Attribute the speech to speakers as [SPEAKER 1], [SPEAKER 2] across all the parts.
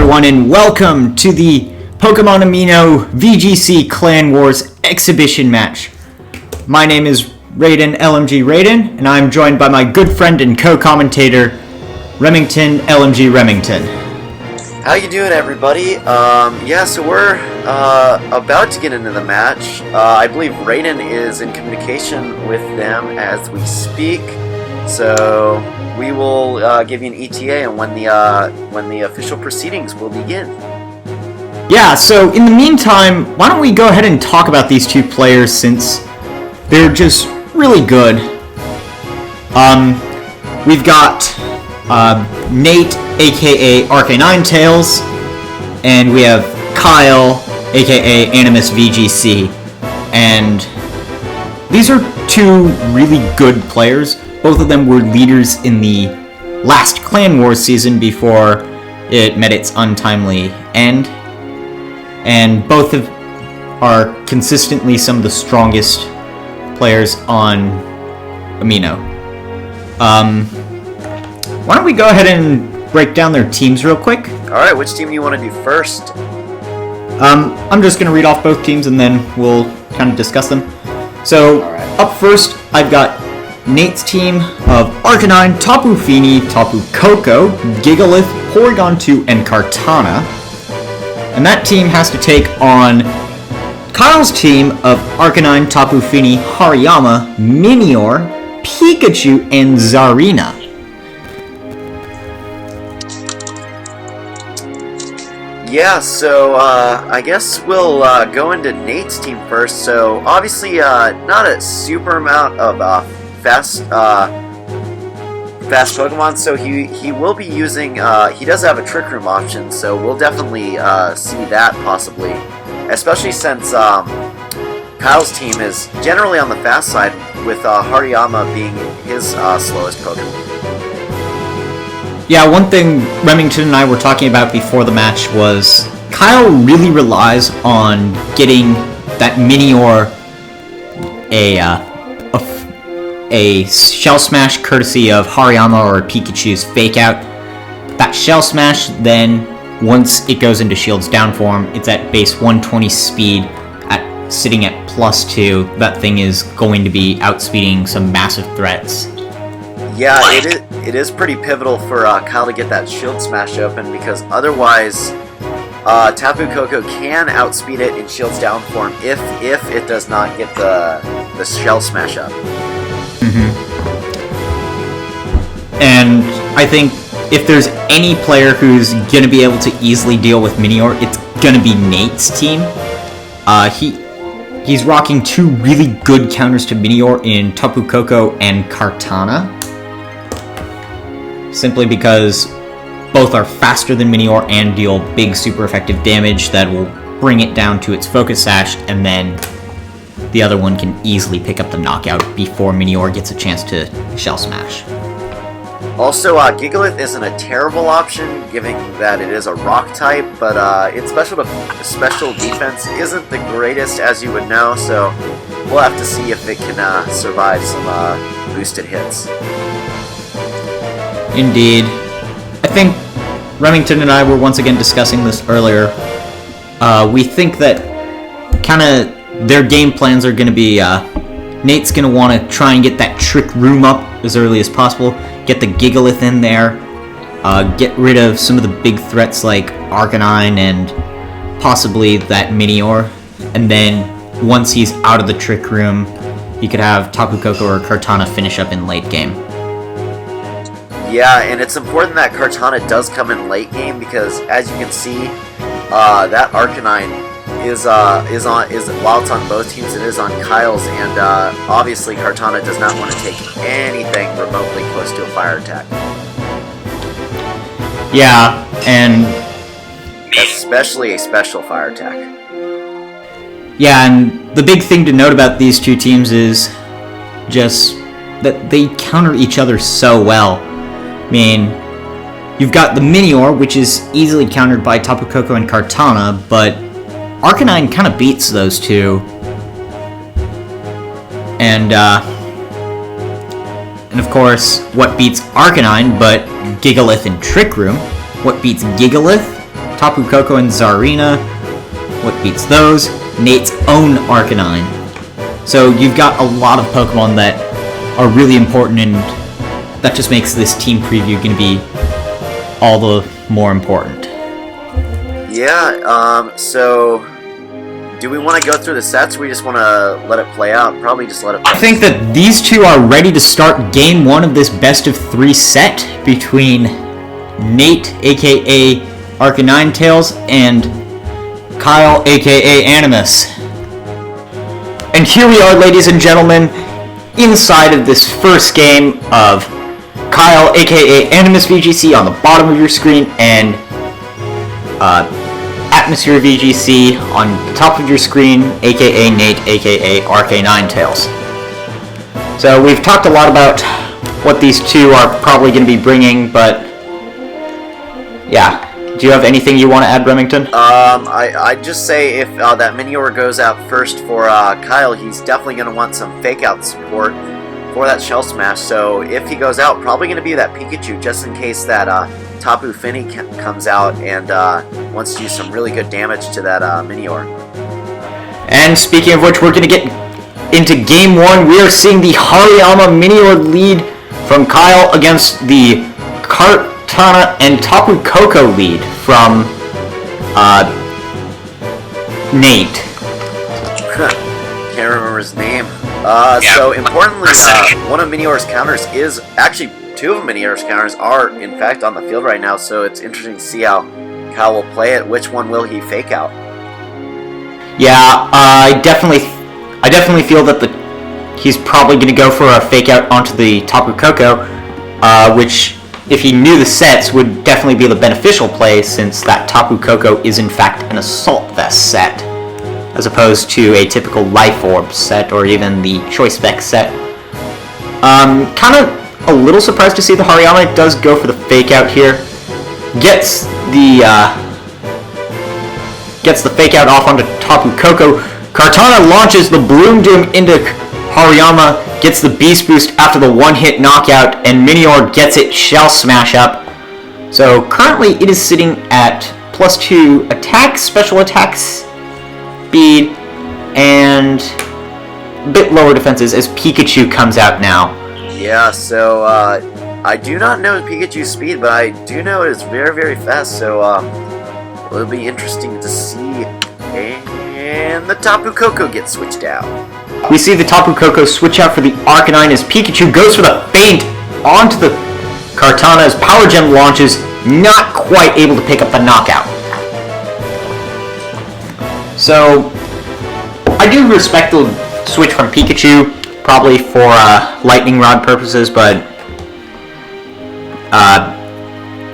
[SPEAKER 1] everyone, and welcome to the PokeAmino VGC Clan Wars exhibition match. My name is Raden, LMGRaden, and I'm joined by my good friend and co-commentator, Remington, LMGRemington.
[SPEAKER 2] How you doing, everybody? So we're about to get into the match. I believe Raden is in communication with them as we speak, so we will give you an ETA and when the official proceedings will begin.
[SPEAKER 1] Yeah, so in the meantime, why don't we go ahead and talk about these two players since they're just really good. We've got Nate, aka Arcaninetails, and we have Kyle, aka Animus VGC, and these are two really good players. Both of them were leaders in the last Clan Wars season before it met its untimely end, and both are consistently some of the strongest players on Amino. Why don't we go ahead and break down their teams real quick?
[SPEAKER 2] Alright, which team do you want to do first?
[SPEAKER 1] I'm just going to read off both teams and then we'll kind of discuss them. So, Up first, I've got Nate's team of Arcanine, Tapu Fini, Tapu Koko, Gigalith, Porygon 2, and Kartana. And that team has to take on Kyle's team of Arcanine, Tapu Fini, Hariyama, Minior, Pikachu, and Zarina.
[SPEAKER 2] Yeah, so I guess we'll go into Nate's team first. So obviously not a super amount of fast Pokemon, so he will be using, he does have a Trick Room option, so we'll definitely see that possibly, especially since Kyle's team is generally on the fast side, with Hariyama being his slowest Pokemon.
[SPEAKER 1] Yeah, one thing Remington and I were talking about before the match was Kyle really relies on getting that Minior a Shell Smash courtesy of Hariyama or Pikachu's Fake Out. That Shell Smash, then, once it goes into Shield's down form, it's at base 120 speed, sitting at +2. That thing is going to be outspeeding some massive threats.
[SPEAKER 2] Yeah, it is pretty pivotal for Kyle to get that Shield Smash open, because otherwise Tapu Koko can outspeed it in Shield's down form if it does not get the Shell Smash up.
[SPEAKER 1] And I think if there's any player who's going to be able to easily deal with Minior, it's going to be Nate's team. He's rocking two really good counters to Minior in Tapu Koko and Kartana, simply because both are faster than Minior and deal big super effective damage that will bring it down to its Focus Sash, and then the other one can easily pick up the knockout before Minior gets a chance to Shell Smash.
[SPEAKER 2] Also, Gigalith isn't a terrible option, given that it is a rock type, but its special defense isn't the greatest, as you would know, so we'll have to see if it can survive some boosted hits. Indeed.
[SPEAKER 1] I think Remington and I were once again discussing this earlier. We think that kind of their game plans are going to be Nate's going to want to try and get that Trick Room up as early as possible, get the Gigalith in there, get rid of some of the big threats like Arcanine and possibly that Minior, and then once he's out of the Trick Room, he could have Tapu Koko or Kartana finish up in late game.
[SPEAKER 2] Yeah, and it's important that Kartana does come in late game, because as you can see, that Arcanine while it's on both teams, it is on Kyle's, and obviously Kartana does not want to take anything remotely close to a fire attack.
[SPEAKER 1] Yeah, and
[SPEAKER 2] especially a special fire attack.
[SPEAKER 1] Yeah, and the big thing to note about these two teams is just that they counter each other so well. I mean, you've got the Minior, which is easily countered by Tapu Koko and Kartana, but Arcanine kind of beats those two. And of course, what beats Arcanine but Gigalith in Trick Room? What beats Gigalith Tapu Koko and Zarina. What beats those? Nate's own Arcanine. So you've got a lot of Pokemon that are really important, and that just makes this team preview going to be all the more important.
[SPEAKER 2] Yeah, so do we want to go through the sets, or we just want to let it play out? Probably just let it play out.
[SPEAKER 1] I think that these two are ready to start game one of this best of three set between Nate, aka Arcaninetails, and Kyle, aka Animus. And here we are, ladies and gentlemen, inside of this first game of Kyle, aka Animus VGC on the bottom of your screen, and Atmosphere VGC on the top of your screen, aka Nate, aka Arcaninetails. So we've talked a lot about what these two are probably going to be bringing, but yeah. Do you have anything you want to add, Remington?
[SPEAKER 2] I'd just say if that Minior goes out first for Kyle, he's definitely going to want some fake-out support for that Shell Smash. So if he goes out, probably going to be that Pikachu, just in case that Tapu Fini comes out and wants to do some really good damage to that Minior.
[SPEAKER 1] And speaking of which, we're going to get into Game 1. We are seeing the Hariyama Minior lead from Kyle against the Kartana and Tapu Koko lead from Nate.
[SPEAKER 2] Can't remember his name. So importantly, one of Minior's counters is actually two of Minior's counters are in fact on the field right now. So it's interesting to see how Kyle will play it. Which one will he fake out?
[SPEAKER 1] Yeah, I definitely feel that he's probably going to go for a fake out onto the Tapu Koko, which, if he knew the sets, would definitely be the beneficial play, since that Tapu Koko is in fact an Assault Vest set, as opposed to a typical Life Orb set, or even the Choice Spec set. Kind of a little surprised to see the Hariyama does go for the fake out here. Gets the fake out off onto Tapu Koko. Kartana launches the Bloom Doom into Hariyama, gets the Beast Boost after the one-hit knockout, and Minior gets it Shell Smash up. So currently it is sitting at +2 attack, special attack speed, and a bit lower defenses as Pikachu comes out now.
[SPEAKER 2] Yeah, so I do not know Pikachu's speed, but I do know it is very, very fast, so it'll be interesting to see. And the Tapu Koko gets switched out.
[SPEAKER 1] We see the Tapu Koko switch out for the Arcanine as Pikachu goes for the feint onto the Kartana as Power Gem launches, not quite able to pick up the knockout. So, I do respect the switch from Pikachu, probably for Lightning Rod purposes, but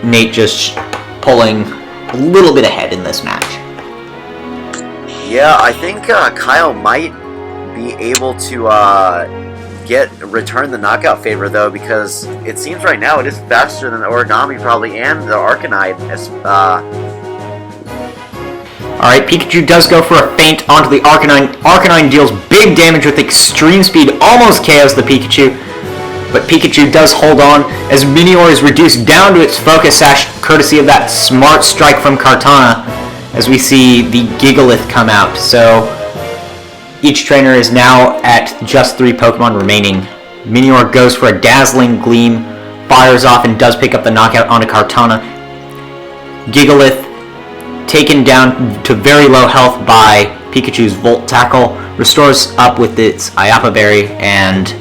[SPEAKER 1] Nate just pulling a little bit ahead in this match.
[SPEAKER 2] Yeah, I think Kyle might be able to return the knockout favor, though, because it seems right now it is faster than the Origami probably and the Arcanine.
[SPEAKER 1] Alright, Pikachu does go for a feint onto the Arcanine. Arcanine deals big damage with extreme speed, almost KOs the Pikachu, but Pikachu does hold on as Minior is reduced down to its Focus Sash courtesy of that Smart Strike from Kartana, as we see the Gigalith come out. So each trainer is now at just 3 Pokemon remaining. Minior goes for a Dazzling Gleam, fires off and does pick up the knockout onto Kartana. Gigalith taken down to very low health by Pikachu's Volt Tackle, restores up with its Ayapa Berry, and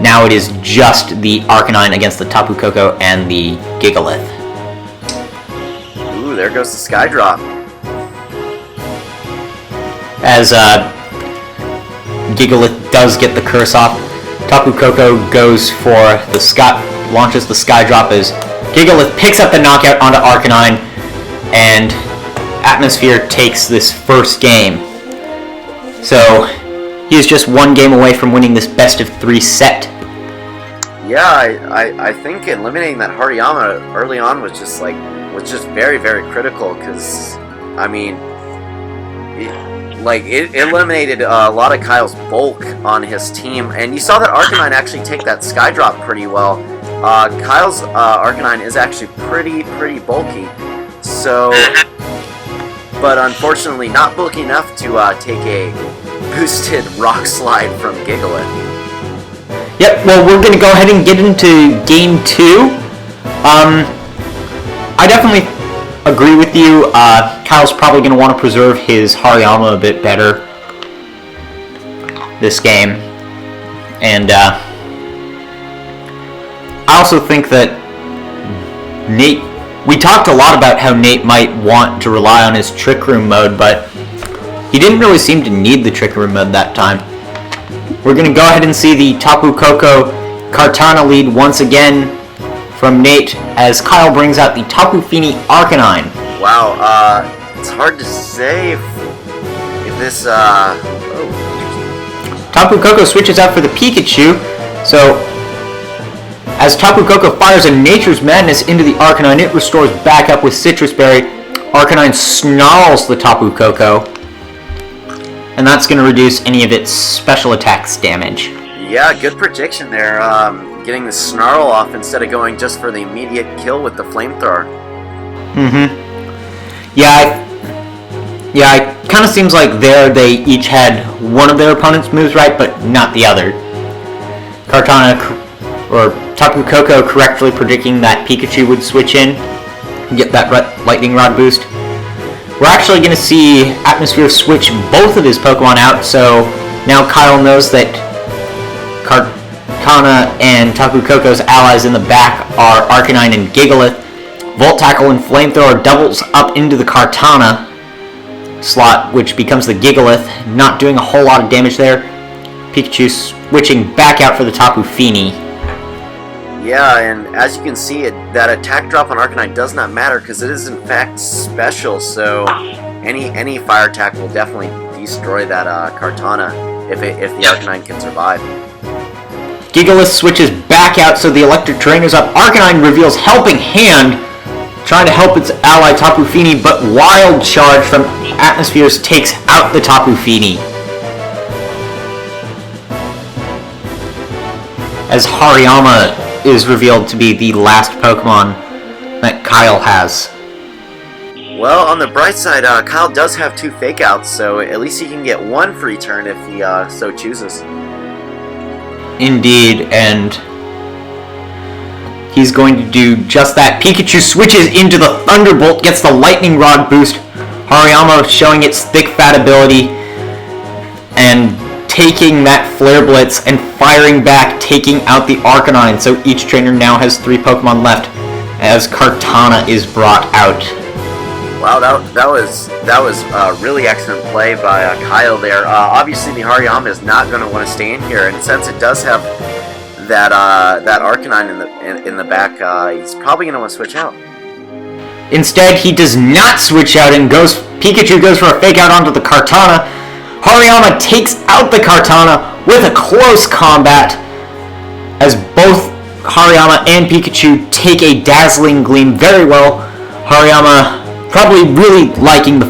[SPEAKER 1] now it is just the Arcanine against the Tapu Koko and the Gigalith.
[SPEAKER 2] Ooh, there goes the Sky Drop.
[SPEAKER 1] As Gigalith does get the curse off, Tapu Koko goes for the launches the Sky Drop as Gigalith picks up the knockout onto Arcanine, and Atmosphere takes this first game. So he is just one game away from winning this best of 3 set.
[SPEAKER 2] Yeah, I think eliminating that Hariyama early on was just very, very critical, because I mean, it eliminated a lot of Kyle's bulk on his team, and you saw that Arcanine actually take that Sky Drop pretty well. Kyle's Arcanine is actually pretty bulky, So, but unfortunately not bulky enough to take a boosted rock slide from Gigalith.
[SPEAKER 1] Yep, well, we're going to go ahead and get into Game 2. I definitely agree with you. Kyle's probably going to want to preserve his Hariyama a bit better this game. And I also think that Nate... We talked a lot about how Nate might want to rely on his Trick Room mode, but he didn't really seem to need the Trick Room mode that time. We're going to go ahead and see the Tapu Koko Kartana lead once again from Nate as Kyle brings out the Tapu Fini Arcanine.
[SPEAKER 2] Wow, it's hard to say if this,
[SPEAKER 1] Tapu Koko switches out for the Pikachu, so as Tapu Koko fires a Nature's Madness into the Arcanine, it restores back up with Citrus Berry. Arcanine snarls the Tapu Koko, and that's going to reduce any of its special attacks damage.
[SPEAKER 2] Yeah, good prediction there. Getting the snarl off instead of going just for the immediate kill with the flamethrower.
[SPEAKER 1] Yeah, it kind of seems like there they each had one of their opponent's moves right, but not the other. Tapu Koko correctly predicting that Pikachu would switch in and get that Lightning Rod boost. We're actually going to see Atmosphere switch both of his Pokemon out, so now Kyle knows that Kartana and Tapu Koko's allies in the back are Arcanine and Gigalith. Volt Tackle and Flamethrower doubles up into the Kartana slot, which becomes the Gigalith, not doing a whole lot of damage there. Pikachu switching back out for the Tapu Fini.
[SPEAKER 2] Yeah, and as you can see, that attack drop on Arcanine does not matter because it is in fact special, so any fire attack will definitely destroy that Kartana if the Arcanine can survive.
[SPEAKER 1] Gigalith switches back out, so the Electric Terrain is up. Arcanine reveals Helping Hand, trying to help its ally Tapu Fini, but Wild Charge from Atmospheres takes out the Tapu Fini. As Hariyama is revealed to be the last Pokemon that Kyle has.
[SPEAKER 2] Well, on the bright side, Kyle does have 2 Fake Outs, so at least he can get 1 free turn if he so chooses.
[SPEAKER 1] Indeed, and he's going to do just that. Pikachu switches into the Thunderbolt, gets the Lightning Rod boost. Hariyama showing its thick fat ability and taking that Flare Blitz and firing back, taking out the Arcanine. So each trainer now has 3 Pokemon left as Kartana is brought out.
[SPEAKER 2] Wow, that was a really excellent play by Kyle there. Obviously, the Hariyama is not going to want to stay in here, and since it does have that Arcanine in the back, he's probably going to want to switch out.
[SPEAKER 1] Instead, he does not switch out and Pikachu goes for a Fake Out onto the Kartana. Hariyama takes out the Kartana with a close combat as both Hariyama and Pikachu take a Dazzling Gleam very well. Hariyama probably really liking the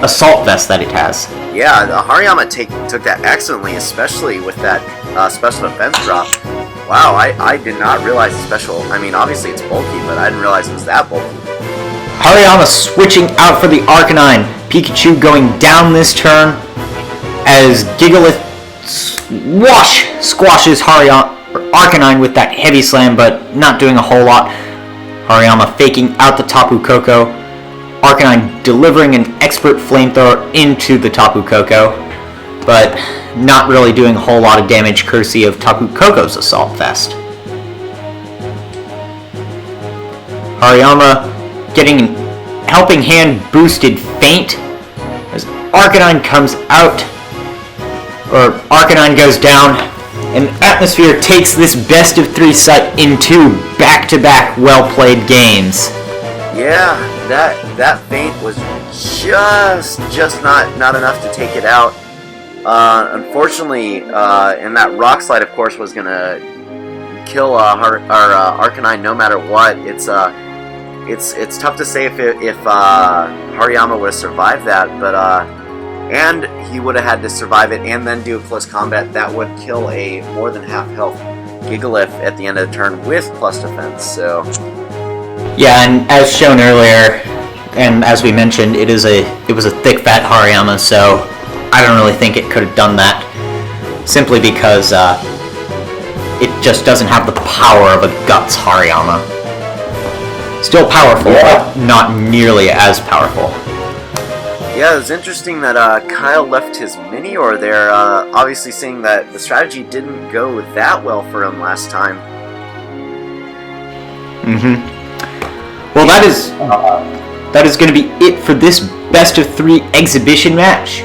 [SPEAKER 1] Assault Vest that it has.
[SPEAKER 2] Yeah, the Hariyama took that excellently, especially with that special defense drop. Wow, I did not realize the special. I mean, obviously it's bulky, but I didn't realize it was that bulky.
[SPEAKER 1] Hariyama switching out for the Arcanine. Pikachu going down this turn as Gigalith squashes Arcanine with that heavy slam, but not doing a whole lot. Hariyama faking out the Tapu Koko. Arcanine delivering an Expert Flamethrower into the Tapu Koko, but not really doing a whole lot of damage courtesy of Tapu Koko's Assault Vest. Hariyama getting an Helping Hand boosted Feint as Arcanine comes out, or Arcanine goes down, and Atmosphere takes this best of 3 set into back-to-back well-played games.
[SPEAKER 2] Yeah, that Feint was just not enough to take it out. Unfortunately, and that Rock Slide, of course, was gonna kill our Arcanine no matter what. It's tough to say if Hariyama would have survived that, but and he would have had to survive it and then do a close combat that would kill a more than half health Gigalith at the end of the turn with plus defense. So
[SPEAKER 1] Yeah, and as shown earlier, and as we mentioned, it was a thick fat Hariyama, so I don't really think it could have done that. Simply because it just doesn't have the power of a Guts Hariyama. Still powerful, but not nearly as powerful.
[SPEAKER 2] Yeah, it's interesting that Kyle left his Mini-Or there, obviously saying that the strategy didn't go that well for him last time.
[SPEAKER 1] Well, that is going to be it for this best of 3 exhibition match.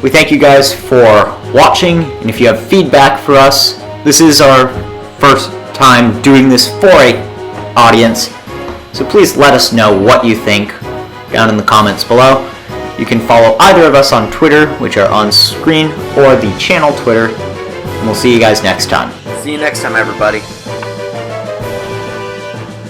[SPEAKER 1] We thank you guys for watching, and if you have feedback for us, this is our first time doing this for an audience, so please let us know what you think down in the comments below. You can follow either of us on Twitter, which are on screen, or the channel Twitter, and we'll see you guys next time.
[SPEAKER 2] See you next time, everybody.